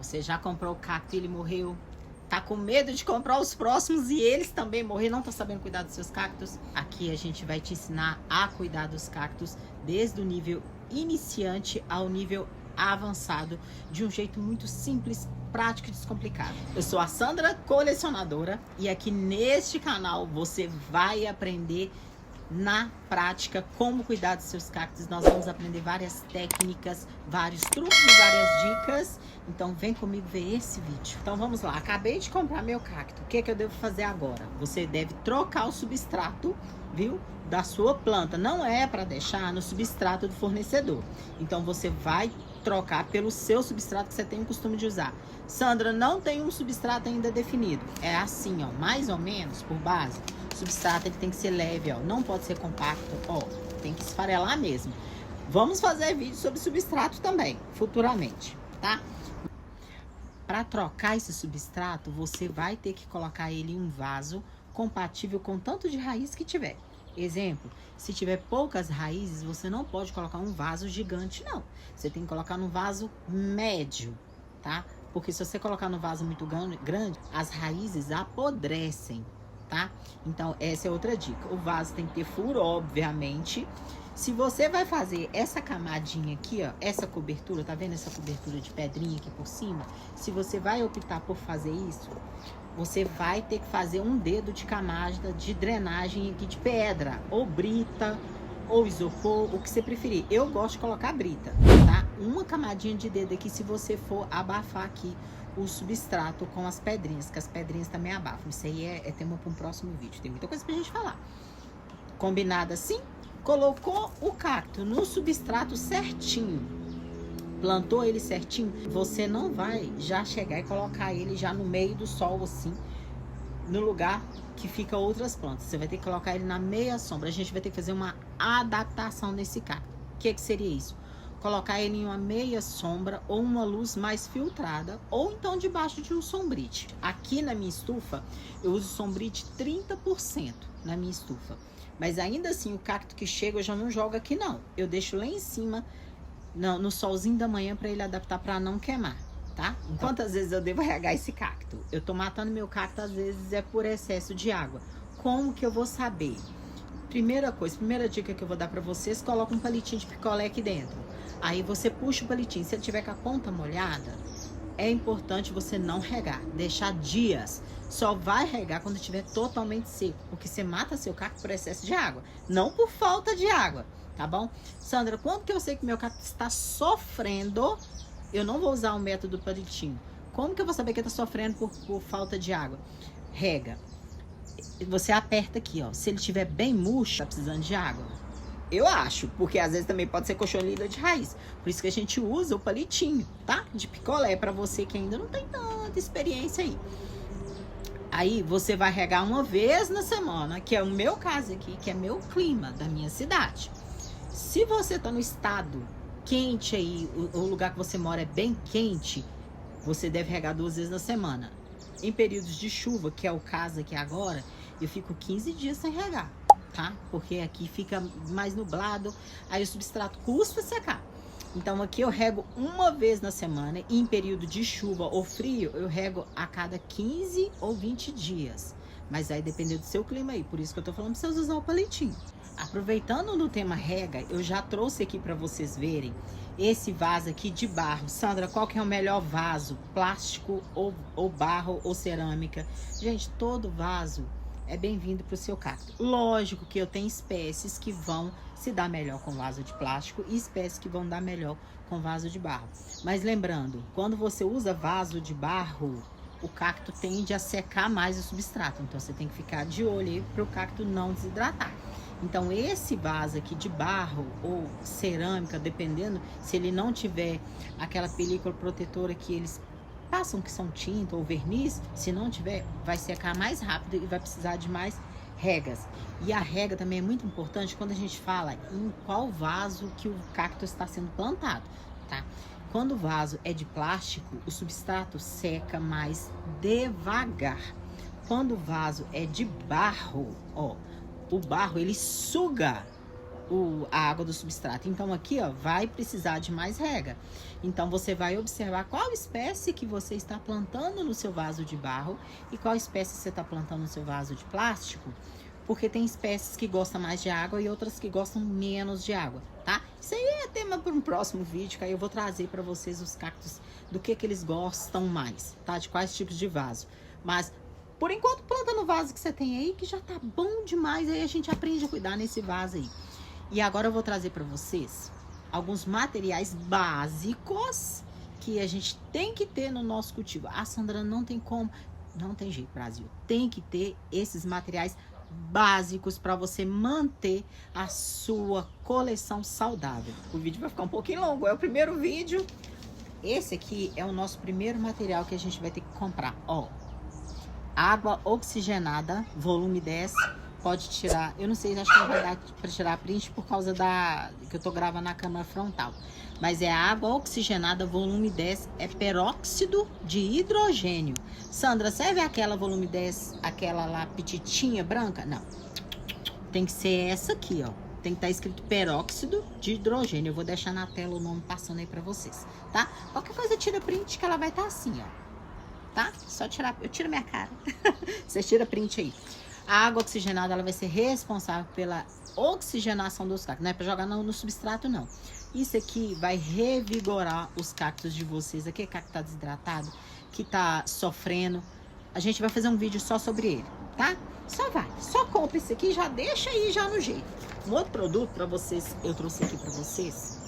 Você já comprou o cacto e ele morreu? Tá com medo de comprar os próximos e eles também morrer? Não tá sabendo cuidar dos seus cactos? Aqui a gente vai te ensinar a cuidar dos cactos desde o nível iniciante ao nível avançado, de um jeito muito simples, prático e descomplicado. Eu sou a Sandra, colecionadora, e aqui neste canal você vai aprender na prática como cuidar dos seus cactos. Nós vamos aprender várias técnicas, vários truques e várias dicas. Então vem comigo ver esse vídeo. Então vamos lá, acabei de comprar meu cacto. O que eu devo fazer agora? Você deve trocar o substrato, viu? Da sua planta. Não é para deixar no substrato do fornecedor. Então você vai trocar pelo seu substrato que você tem o costume de usar. Sandra, não tem um substrato ainda definido. É assim, ó, mais ou menos por base. O substrato ele tem que ser leve, ó, não pode ser compacto, ó, tem que esfarelar mesmo. Vamos fazer vídeo sobre substrato também, futuramente, tá? Para trocar esse substrato, você vai ter que colocar ele em um vaso compatível com o tanto de raiz que tiver. Exemplo, se tiver poucas raízes, você não pode colocar um vaso gigante, não. Você tem que colocar num vaso médio, tá? Porque se você colocar no vaso muito grande, as raízes apodrecem, tá? Então, essa é outra dica. O vaso tem que ter furo, obviamente. Se você vai fazer essa camadinha aqui, ó, essa cobertura, tá vendo essa cobertura de pedrinha aqui por cima? Se você vai optar por fazer isso, você vai ter que fazer um dedo de camada de drenagem aqui de pedra, ou brita, ou isopor, o que você preferir. Eu gosto de colocar brita, tá? Uma camadinha de dedo aqui se você for abafar aqui o substrato com as pedrinhas, que as pedrinhas também abafam. Isso aí é tema para um próximo vídeo, tem muita coisa pra gente falar. Combinado assim? Colocou o cacto no substrato certinho, plantou ele certinho, você não vai já chegar e colocar ele já no meio do sol assim, no lugar que fica outras plantas. Você vai ter que colocar ele na meia sombra. A gente vai ter que fazer uma adaptação nesse cacto. O que seria isso? Colocar ele em uma meia sombra ou uma luz mais filtrada, ou então debaixo de um sombrite. Aqui na minha estufa, eu uso sombrite 30% na minha estufa. Mas ainda assim, o cacto que chega eu já não jogo aqui não. Eu deixo lá em cima, no solzinho da manhã, para ele adaptar, para não queimar, tá? Então, quantas vezes eu devo regar esse cacto? Eu tô matando meu cacto, às vezes é por excesso de água. Como que eu vou saber? Primeira coisa, primeira dica que eu vou dar para vocês, coloca um palitinho de picolé aqui dentro. Aí você puxa o palitinho, se ele tiver com a ponta molhada, é importante você não regar, deixar dias. Só vai regar quando estiver totalmente seco, porque você mata seu cacto por excesso de água, não por falta de água, tá bom? Sandra, quando que eu sei que meu cacto está sofrendo, eu não vou usar o método palitinho. Como que eu vou saber que está sofrendo por falta de água? Rega. Você aperta aqui, ó. Se ele estiver bem murcho, tá precisando de água. Eu acho, porque às vezes também pode ser cochonilha de raiz. Por isso que a gente usa o palitinho, tá? De picolé, para você que ainda não tem tanta experiência aí. Aí você vai regar uma vez na semana, que é o meu caso aqui, que é meu clima da minha cidade. Se você tá no estado quente aí, o lugar que você mora é bem quente, você deve regar 2 vezes na semana. Em períodos de chuva, que é o caso aqui agora, eu fico 15 dias sem regar, tá? Porque aqui fica mais nublado, aí o substrato custa secar. Então aqui eu rego uma vez na semana, e em período de chuva ou frio, eu rego a cada 15 ou 20 dias. Mas aí depende do seu clima aí, por isso que eu tô falando pra vocês usar o palitinho. Aproveitando no tema rega, eu já trouxe aqui para vocês verem esse vaso aqui de barro. Sandra, qual que é o melhor vaso? Plástico ou barro ou cerâmica? Gente, todo vaso é bem-vindo para o seu cacto. Lógico que eu tenho espécies que vão se dar melhor com vaso de plástico e espécies que vão dar melhor com vaso de barro. Mas lembrando, quando você usa vaso de barro, o cacto tende a secar mais o substrato. Então você tem que ficar de olho aí para o cacto não desidratar. Então esse vaso aqui de barro ou cerâmica, dependendo, se ele não tiver aquela película protetora que eles passam, que são tinta ou verniz, se não tiver, vai secar mais rápido e vai precisar de mais regas. E a rega também é muito importante quando a gente fala em qual vaso que o cacto está sendo plantado, tá? Quando o vaso é de plástico, o substrato seca mais devagar. Quando o vaso é de barro, ó, o barro ele suga a água do substrato. Então aqui, ó, vai precisar de mais rega. Então você vai observar qual espécie que você está plantando no seu vaso de barro e qual espécie você está plantando no seu vaso de plástico, porque tem espécies que gostam mais de água e outras que gostam menos de água, tá? Isso aí é tema para um próximo vídeo, que aí eu vou trazer para vocês os cactos do que eles gostam mais, tá? De quais tipos de vaso. Mas por enquanto planta no vaso que você tem aí, que já tá bom demais, aí a gente aprende a cuidar nesse vaso aí. E agora eu vou trazer para vocês alguns materiais básicos que a gente tem que ter no nosso cultivo. Ah, Sandra, não tem como. Não tem jeito, Brasil. Tem que ter esses materiais básicos para você manter a sua coleção saudável. O vídeo vai ficar um pouquinho longo, é o primeiro vídeo. Esse aqui é o nosso primeiro material que a gente vai ter que comprar. Ó, água oxigenada, volume 10. Pode tirar, eu não sei, acho que não vai dar para tirar print por causa que eu tô gravando na câmera frontal. Mas é água oxigenada, volume 10, é peróxido de hidrogênio. Sandra, serve aquela volume 10, aquela lá pititinha branca? Não. Tem que ser essa aqui, ó. Tem que estar escrito peróxido de hidrogênio. Eu vou deixar na tela o nome passando aí pra vocês, tá? Qualquer coisa tira print que ela vai estar assim, ó. Tá? Só tirar, eu tiro minha cara. Você tira print aí. A água oxigenada, ela vai ser responsável pela oxigenação dos cactos. Não é para jogar no substrato, não. Isso aqui vai revigorar os cactos de vocês. Aqui, cacto tá desidratado, que tá sofrendo. A gente vai fazer um vídeo só sobre ele, tá? Só compra isso aqui, já deixa aí já no jeito. Um outro produto para vocês, eu trouxe aqui para vocês,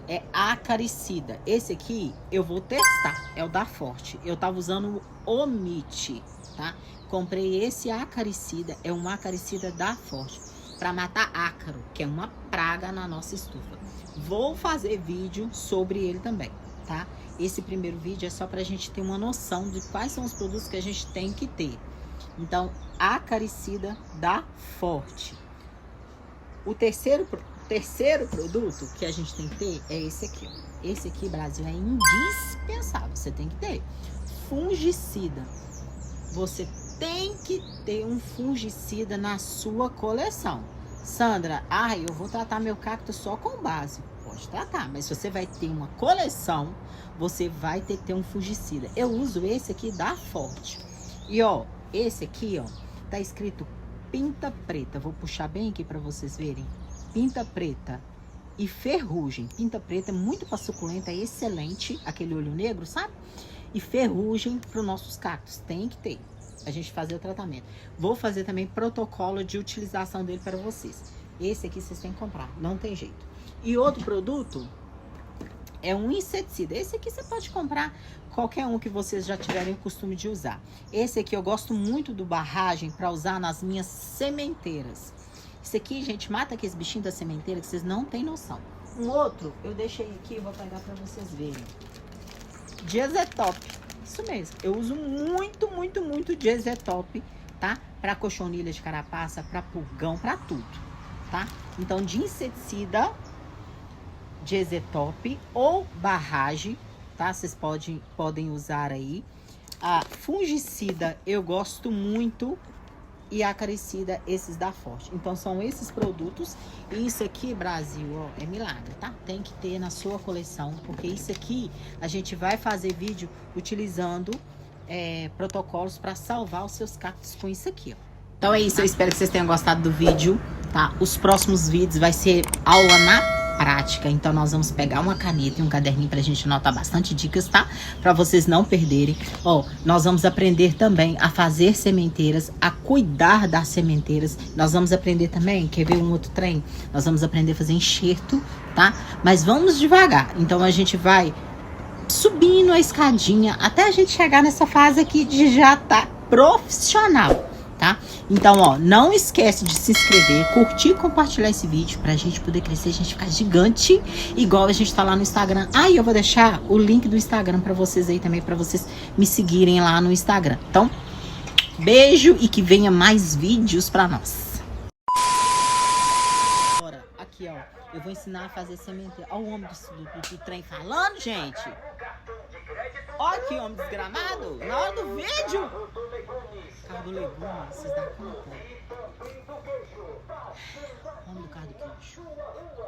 é acaricida. Esse aqui eu vou testar, é o da Forte. Eu tava usando o Omit, tá? Comprei esse acaricida, é um acaricida da Forte, para matar ácaro, que é uma praga na nossa estufa. Vou fazer vídeo sobre ele também, tá? Esse primeiro vídeo é só pra gente ter uma noção de quais são os produtos que a gente tem que ter. Então, acaricida da Forte. O terceiro produto que a gente tem que ter é esse aqui, ó. Esse aqui, Brasil, é indispensável, você tem que ter. Fungicida. Você tem que ter um fungicida na sua coleção. Sandra, eu vou tratar meu cacto só com base. Pode tratar, mas se você vai ter uma coleção, você vai ter que ter um fungicida. Eu uso esse aqui da Forte. E ó, esse aqui, ó, tá escrito pinta preta. Vou puxar bem aqui para vocês verem. Pinta preta e ferrugem. Pinta preta é muito para suculenta, é excelente, aquele olho negro, sabe? E ferrugem para os nossos cactos, tem que ter. A gente fazer o tratamento. Vou fazer também protocolo de utilização dele para vocês. Esse aqui vocês têm que comprar, não tem jeito. E outro produto é um inseticida. Esse aqui você pode comprar qualquer um que vocês já tiverem o costume de usar. Esse aqui eu gosto muito do Barragem para usar nas minhas sementeiras. Esse aqui, gente, mata aqueles bichinhos da sementeira que vocês não têm noção. Um outro eu deixei aqui, vou pegar para vocês verem. Diazetop. Isso mesmo, eu uso muito Diazetop, tá? Para cochonilha de carapaça, para pulgão, para tudo, tá? Então, de inseticida, Diazetop ou Barragem, tá? Vocês podem usar aí. A fungicida eu gosto muito e a acaricida, esses da Forte. Então, são esses produtos. E isso aqui, Brasil, ó, é milagre, tá? Tem que ter na sua coleção, porque isso aqui a gente vai fazer vídeo utilizando protocolos para salvar os seus cactos com isso aqui, ó. Então é isso, eu espero que vocês tenham gostado do vídeo, tá? Os próximos vídeos vai ser aula na prática, então nós vamos pegar uma caneta e um caderninho pra gente anotar bastante dicas, tá? Pra vocês não perderem. Ó, nós vamos aprender também a fazer sementeiras, a cuidar das sementeiras. Nós vamos aprender também, quer ver um outro trem? Nós vamos aprender a fazer enxerto, tá? Mas vamos devagar, então a gente vai subindo a escadinha até a gente chegar nessa fase aqui de já tá profissional, tá? Então, ó, não esquece de se inscrever, curtir e compartilhar esse vídeo pra gente poder crescer, a gente ficar gigante, igual a gente tá lá no Instagram. Eu vou deixar o link do Instagram pra vocês aí também, pra vocês me seguirem lá no Instagram. Então, beijo e que venha mais vídeos pra nós. Agora, aqui, ó, eu vou ensinar a fazer sementeira. Ó o homem do trem falando, gente. Ó que homem desgramado, na hora do vídeo. Carro do legume, vocês dão conta. Vamos do carro do queijo.